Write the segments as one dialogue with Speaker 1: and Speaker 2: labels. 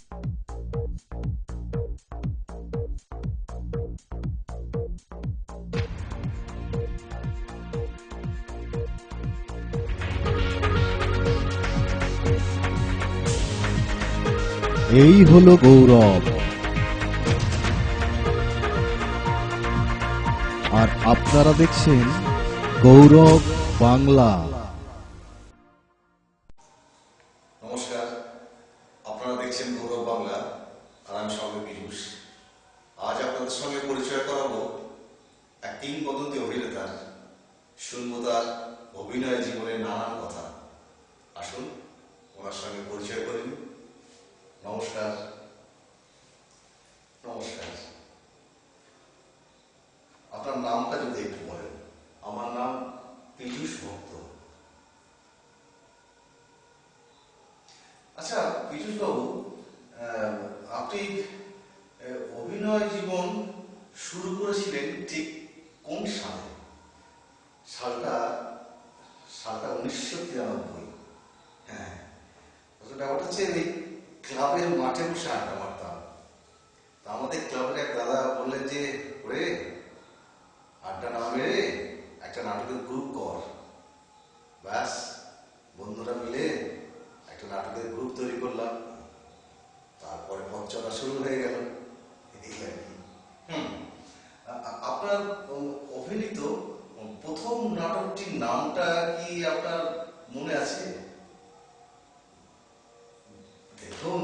Speaker 1: এই হলো গৌরব, আর আপনারা দেখছেন গৌরব বাংলা।
Speaker 2: নমস্কার, আপনারা দেখছেন গৌরব বাংলা, আর আমি সঙ্গে পীযূষ। আজ আপনাদের সঙ্গে পরিচয় করাবো এক কিংবদন্তি অভিনেতার। শুনবো তার অভিনয় জীবনের নানান কথা। আসুন ওনার সঙ্গে পরিচয় করে নিন। নমস্কার। নমস্কার, আপনার নামটা যদি একটু বলেন। আমার নাম পীযূষ ভক্ত। আচ্ছা পীযূষ বাবু, আপনি অভিনয় জীবন শুরু করেছিলেন ঠিক কোন সালে? সালটা সালটা 1993। হ্যাঁ, ব্যাপারটা হচ্ছে এই ক্লাবের মাঠে বসে আড্ডা মারতাম। তা আমাদের ক্লাবের এক দাদা বললেন যে, ওরে আড্ডা না মেরে একটা নাটকের গ্রুপ কর। ব্যাস, বন্ধুরা মিলে একটা নাটকের গ্রুপ তৈরি করলাম। তারপরে পথ চলা শুরু হয়ে গেল। এই আর কি। আপনার অভিনীত প্রথম নাটকটির নামটা কি আপনার মনে আছে? দেখুন,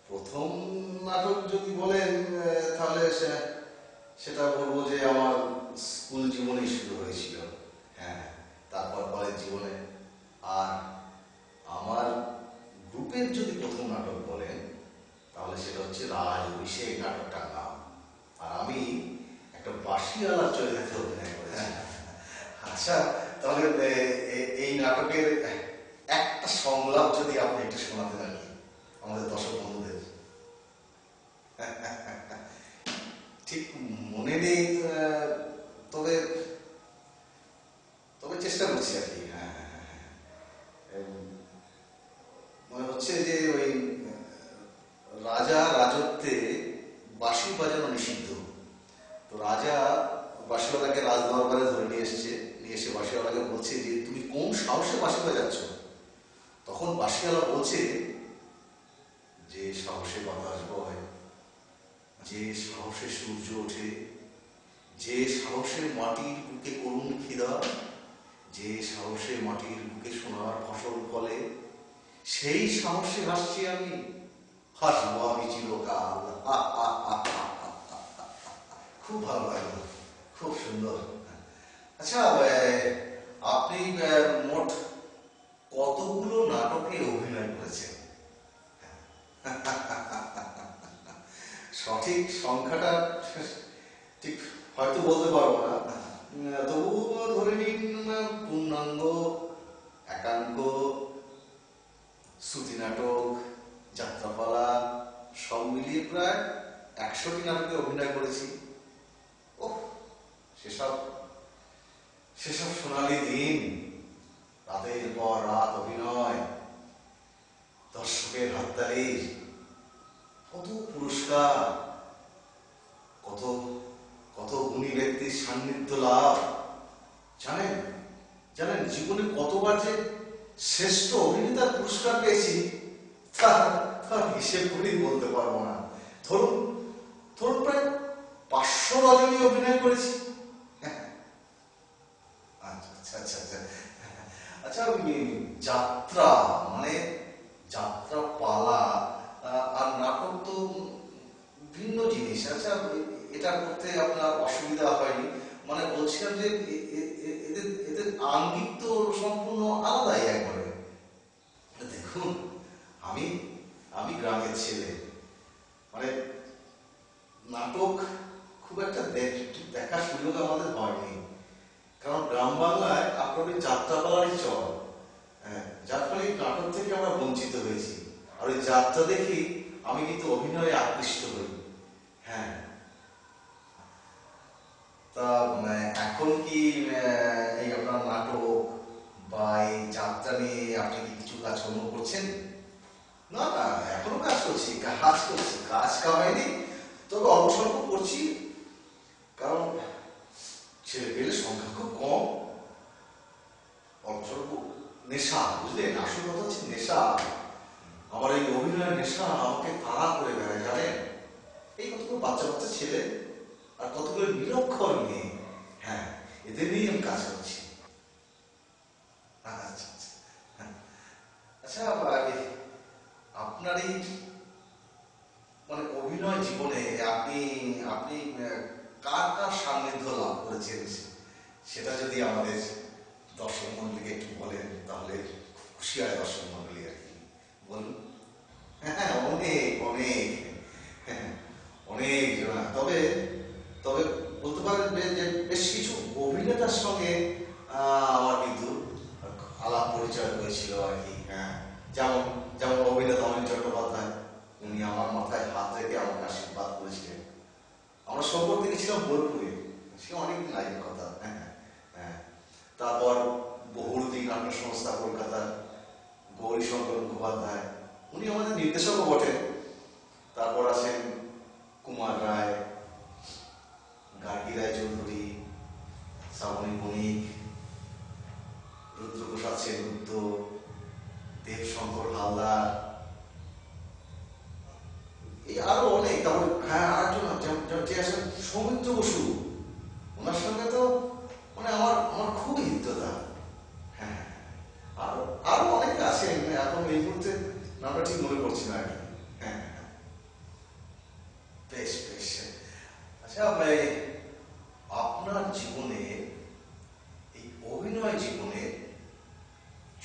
Speaker 2: প্রথম নাটক যদি বলেন তাহলে সেটা বলবো যে আমার স্কুল জীবনেই শুরু হয়েছিল। হ্যাঁ, তারপর কলেজ জীবনে। আর আমার গ্রুপের যদি প্রথম নাটক বলেন তাহলে সেটা হচ্ছে রাজ অভিষেক নাটকটার নাম। আর আমি একটা বাঁশিওয়ালার চরিত্রে অভিনয় করেছি। আচ্ছা, তাহলে এই নাটকের একটা সংলাপ যদি আপনি একটু শোনাতেন আর কি আমাদের দর্শক বন্ধুদের। ঠিক মনে নেই, তবে তবে চেষ্টা করছি আর কি। হ্যাঁ, মনে হচ্ছে যে ওই রাজা রাজত্বে বাঁশি বাজানো নিষিদ্ধ। তো রাজা বাঁশিওয়ালাকে রাজ দরবারে ধরে নিয়ে এসে বাঁশিওয়ালাকে বলছে যে, তুমি কোন সাহসে বাঁশি বাজাচ্ছ? তখন বাঁশিওয়ালা বলছে, যে সাহসে বাতাস বয়, যে সাহসে সূর্য ওঠে, যে সাহসে মাটির বুকে করুণ খিদা, যে সাহসে মাটির বুকে সোনার ফসল ফলে, সেই সাহসে হাসছি আমি, হাসবো আমি চিরকাল। খুব ভালো লাগলো, খুব সুন্দর। আচ্ছা, আপনি মোট কতগুলো নাটকে অভিনয় করেছেন? সঠিক সংখ্যাটা ঠিক হয়তো বলতে পারবো না, তবুও ধরে নিন পূর্ণাঙ্গ, একাঙ্ক, শ্রুতি নাটক, যাত্রাপালা সব মিলিয়ে প্রায় 100টি নাটকে অভিনয় করেছি। ও সেসব সেসব সোনালি দিন, রাতের পর রাত অভিনয়, দর্শকের হাততালির, কত পুরস্কার, কত কত গুণী ব্যক্তির সান্নিধ্য লাভ। জানেন জানেন জীবনে কতবার যে শ্রেষ্ঠ অভিনেতার পুরস্কার পেয়েছি তার হিসেব করেই বলতে পারবো না। ধরুন ধরুন প্রায় 500 রজনী অভিনয় করেছি। আচ্ছা আচ্ছা আচ্ছা আচ্ছা, যাত্রা মানে যাত্রা পালা আর নাটক তো ভিন্ন জিনিস। আচ্ছা, এটা করতে আপনার অসুবিধা হয়নি? মানে বলছিলাম যে এদের এদের আঙ্গিক তো সম্পূর্ণ আলাদাই একবারে। দেখুন, আমি আমি গ্রামের ছেলে, মানে নাটক খুব একটা দেখার সুযোগ আমাদের হয়নি, কারণ গ্রাম বাংলায় আপনার ওই যাত্রাপালারই চল। হ্যাঁ, যার ফলে নাটক থেকে আমরা বঞ্চিত হয়েছি। আর ওই যাত্রা দেখি আমি কিন্তু অভিনয়ে আকৃষ্ট হই। হ্যাঁ, তা এখন কি এই আপনার নাটক বা এই যাত্রা নিয়ে আপনি কি কিছু কাজকর্ম করছেন? না না, এখনো কাজ করছেন? কাজ কামাইনি, তবে অল্প স্বল্প করছি, কারণ ছেলে পেলে সংখ্যা খুব কম। অল্প স্বল্প নেশা, বুঝলেন, আসল কথা হচ্ছে নেশা। আমার এই অভিনয়ের নেশা আমাকে তাড়া করে বেড়ায়, জানেন। এই কতগুলো বাচ্চা বাচ্চা ছেলে আর কতগুলো নিরক্ষর মেয়ে, হ্যাঁ, এদের নিয়েই আমি কাজ করছি। আচ্ছা আচ্ছা, হ্যাঁ। আচ্ছা, আপনার এই মানে অভিনয় জীবনে আপনি আপনি কার কার সান্নিধ্য লাভ করেছেন, সেটা যদি আমাদের দর্শক মন্ডলীকে একটু বলেন তাহলে খুশি হয় দর্শক মন্ডলী আর কি। বলুন। হ্যাঁ, অনেক অনেক, হ্যাঁ, অনেক জন। তবে তবে বলতে পারেন যে বেশ কিছু অভিনেতার সঙ্গে আমার কিন্তু আলাপ পরিচয় হয়েছিল আর কি। হ্যাঁ, যেমন যেমন অভিনেতা অনিল চট্টোপাধ্যায়, উনি আমার মাথায় হাত রেখে আমাকে আশীর্বাদ করেছিলেন। আমরা সম্পর্কে গেছিলাম বোলপুরে, সে অনেকদিন আগের কথা। হ্যাঁ হ্যাঁ। তারপর বহুরূপী নাট্য সংস্থা কলকাতার গৌরীশঙ্কর মুখোপাধ্যায়, উনি আমাদের নির্দেশকও বটেন। তারপর আছেন কুমার রায়, গার্গী রায় চৌধুরী, শ্রাবণী বণিক, রুদ্রপ্রসাদ সেনগুপ্ত, দেবশঙ্কর হালদার, এই আরো অনেক। তারপর হ্যাঁ, আরেকজন যে আছেন সৌমিত্র বসু, ওনার সঙ্গে তো মানে আমার আমার খুবই হিততা। হ্যাঁ, আরো আরো অনেকে আছেন, এখন এই মুহূর্তে নামটা ঠিক মনে পড়ছি না আর কি। হ্যাঁ, বেশ বেশ। আচ্ছা, আপনার জীবনে, এই অভিনয় জীবনে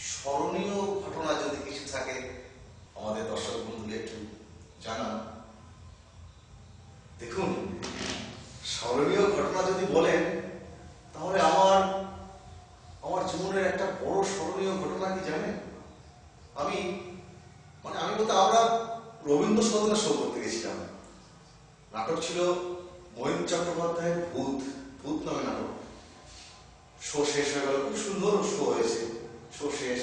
Speaker 2: স্মরণীয় ঘটনা যদি কিছু থাকে আমাদের দর্শক বন্ধুকে একটু জানান। দেখুন, স্মরণীয় ঘটনা যদি বলেন তাহলে আমার আমার জীবনের একটা বড় স্মরণীয় ঘটনা কি জানেন? আমি আমি বলতে, আমরা রবীন্দ্র সদনে শো করতে গেছিলাম। নাটক ছিল মহিন চট্টোপাধ্যায়ের ভূত, ভূত নামে নাটক। শো শেষ হয়ে গেল, খুব সুন্দর শো হয়েছে। শো শেষ,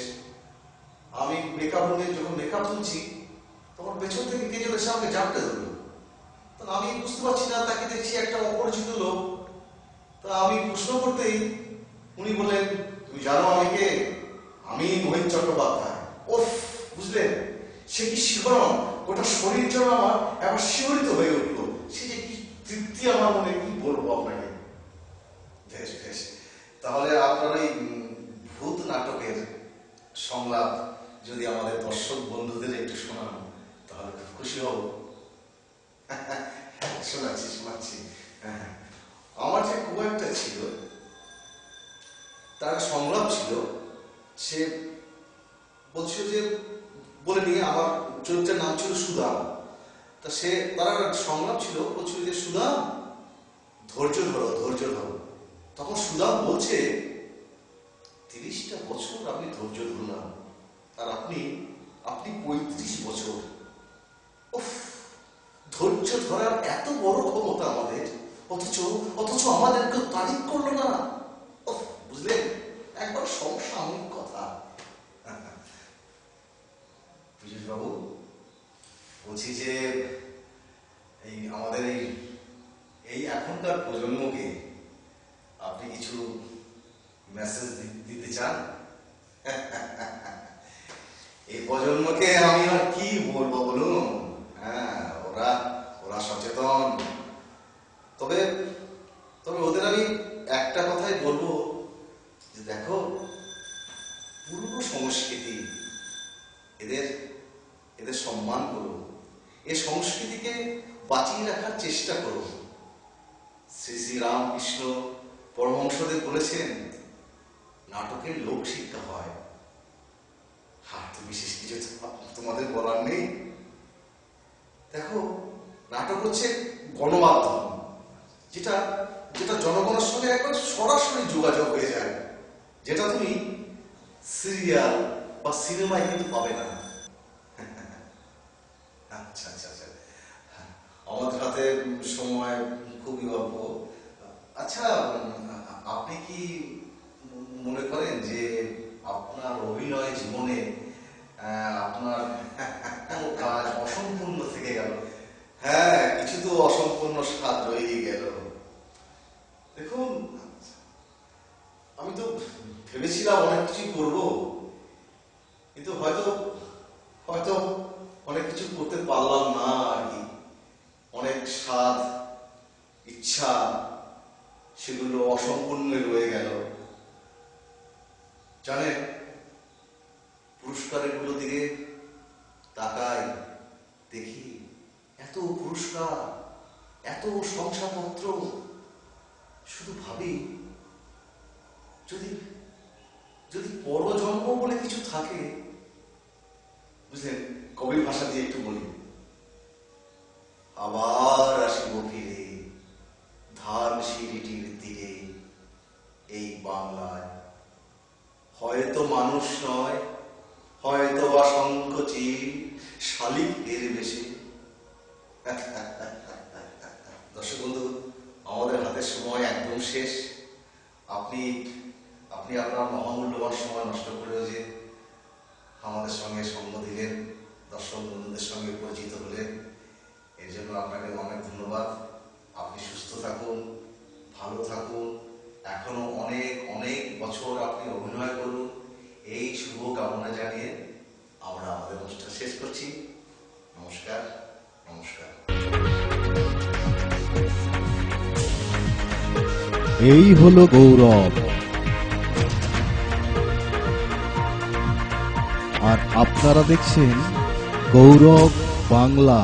Speaker 2: আমি মেকআপ রুমে যখন মেকআপ তুলছি, তখন পেছন থেকে কে যেন এসে আমাকে জাপটে ধরলো। তখন আমি বুঝতে পারছি না, তাকে দেখছি একটা অপরিচিত লোক। তা আমি প্রশ্ন করতেই উনি বললেন, তুমি জানো আমি কে? আমি মহিন চট্টোপাধ্যায়। ওফ, বুঝলেন, সে কি শিহরণ, ওটা শরীর যেন আমার একবার শিহরিত হয়ে উঠলো। সে যে কি তৃপ্তি আমার মনে, কি বলবো আপনাকে। বেশ বেশ, তাহলে আপনার এই ভূত নাটকের সংলাপ যদি আমাদের দর্শক বন্ধুদের একটু শোনান তাহলে খুব খুশি হব। শোনাচ্ছি। হ্যাঁ, আমার যে কুয়ারটা ছিল, তার সংলাপ ছিল, সে বলছিল যে, বলে নিয়ে আমার চরিত্রের নাম ছিল সুদাম। তা সে, তার সংলাপ ছিল, বলছিল যে সুদাম ধৈর্য ধরো, ধৈর্য ধরো। তখন সুদাম বলছে, 30টা বছর আমি ধৈর্য ধরলাম, আর আপনি 35 বছর। উফ, ধৈর্য ধরার এত বড় ক্ষমতা আমাদের, অথচ আমাদের কেউ তারিফ করলো না। উফ, বুঝলেন, একবার সমসাময়িক কথা। পীযূষ বাবু, বলছি যে এই আমাদের এই এখনকার প্রজন্মকে আপনি কিছু মেসেজ দিতে চান? এই প্রজন্মকে আমি আর কি বলবো বলুন। হ্যাঁ, ওরা ওরা সচেতন, তবে তবে ওদের আমি একটা কথাই বলবো যে দেখো, পূর্ব সংস্কৃতি, এদের এদের সম্মান করো, এই সংস্কৃতিকে বাঁচিয়ে রাখার চেষ্টা করো। শ্রী শ্রী রামকৃষ্ণ পরমহংসদেব বলেছেন, নাটকের লোক শিক্ষা হয়। আর তো বিশেষ কিছু তোমাদের বলার নেই। দেখো, নাটক হচ্ছে গণমাধ্যম, যেটা যেটা জনগণের সঙ্গে একবার সরাসরি যোগাযোগ হয়ে যায়, যেটা তুমি সিরিয়াল বা সিনেমায় কিন্তু পাবে না। আচ্ছা আচ্ছা আচ্ছা, আমাদের হাতে সময় খুবই অল্প। আচ্ছা, আপনি কি মনে করেন যে আপনার অভিনয় জীবনে আপনার কাজ অসম্পূর্ণ কিছু করতে পারলাম না আর কি। অনেক স্বাদ ইচ্ছা সেগুলো অসম্পূর্ণ রয়ে গেল। জানেন, পুরস্কারগুলো দিকে তাকাই, দেখি এত পুরস্কার, এত শংসাপত্র, শুধু ভাবি যদি যদি পরজন্ম বলে কিছু থাকে, বুঝলেন, কবির ভাষা দিয়ে একটু বলি, আবার আসিব ফিরে ধান সিঁড়িটির তীরে এই বাংলায়, হয়তো মানুষ নয়, হয়তো বা সংকোচিল শালিকের বেশে। দর্শক বন্ধু, আমাদের হাতের সময় একদম শেষ। আপনি আপনি আপনার মহামূল্যবান সময় নষ্ট করেও যে আমাদের সঙ্গে সঙ্গ দিলেন, দর্শক বন্ধুদের সঙ্গে পরিচিত হলেন, এর জন্য আপনাকে অনেক ধন্যবাদ। আপনি সুস্থ থাকুন, ভালো থাকুন, এখনো অনেক অনেক বছর আপনি অভিনয় করুন, এই শুভ কামনা জানিয়ে আমরা আমাদের অনুষ্ঠান শেষ করছি। নমস্কার, নমস্কার।
Speaker 1: এই হলো গৌরব, আর আপনারা দেখছেন গৌরব বাংলা।